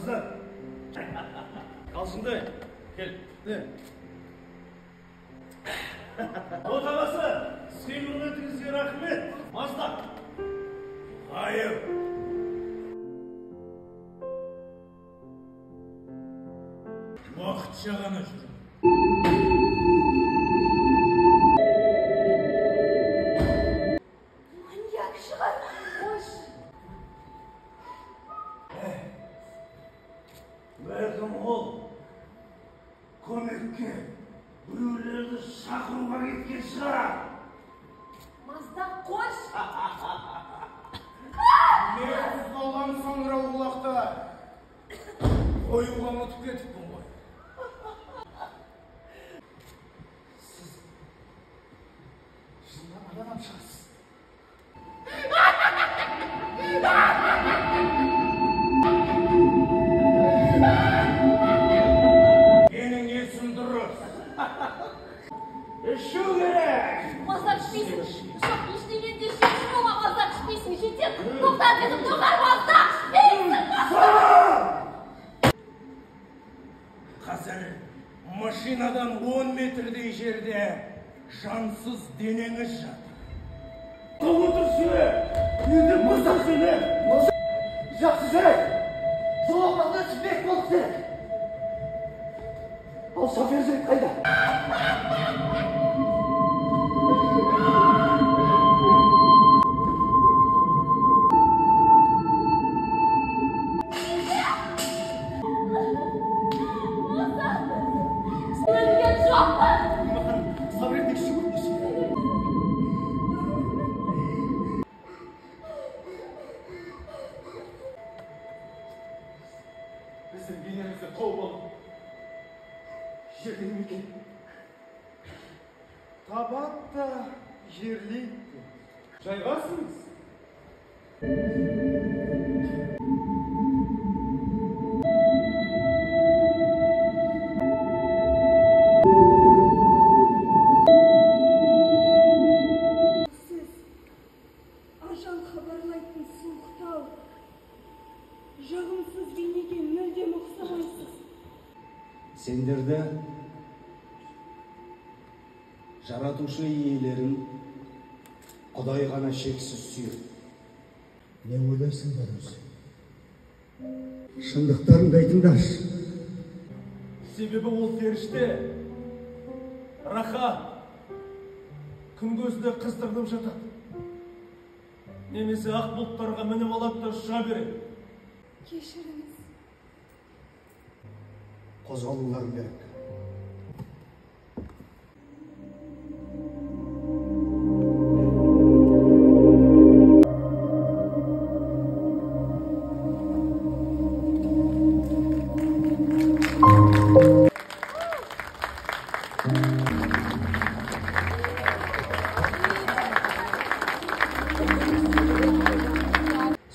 Арыстан. Қалшындай. Кел. Отағасы, сый құрметіңізге рахмет. Маздақ. Айыр. Уақытша ғана жүрім. Маньяк шығар. Қош. Бәлкім ол көмекке біреулерді шақыруға кеткен шығар. Маздақ қош. Мен ұсталған соңыра ұлақта қоюға ұмытып кетіппін ғой. Сіз шыннан адам шығасыз. Менің есім дұрыс. Ішу керек. Маздақ ішпейсің. Жоқ, ештеңені де ішпейсің ома. Маздақ ішпейсің. Жетем. Тоқтар дедім, тоқтар. Маздақ ішпейсің. Қазір машинадан 10 метрдей жерде жансыз денеңіз жатыр. Отыршы сөйле. Енді маздақ сөйле. Жақсы жүрек. Сол ауылда жібек болып керек. Ал шофер жігіт қайда? Өлген жоқпын. Маған сабыр етмекші көрмеш. Біздің денемізді қауып алып, жерден мекен. Табат та жерлейді. Жайғасыңыз. Ажал хабарлайтын суықтау, жағымсыз бейнеге мүлдем ұқсамайсыз. Сендерді жаратушы иелерін Құдай ғана шексіз сүйеді. Не ойлайсыңдар өзі? Шындықтарыңды айтыңдаршы. Себебі ол періште рахат күн көзінде қыздырынып жатады. Немесе ақ бұлттарға мініп алады да ұша береді. Кешіріңіз. Қозғалуларың керек.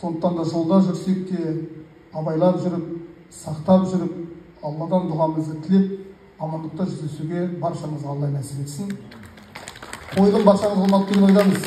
Сондықтан да жолда жүрсек те абайлап жүріп, сақтап жүріп, Алладан дұғамызды тілеп, амандықта жүздесуге баршамызға Алла нәсіп етсін. Қойылым баршамыз болмақ деген ойдамыз.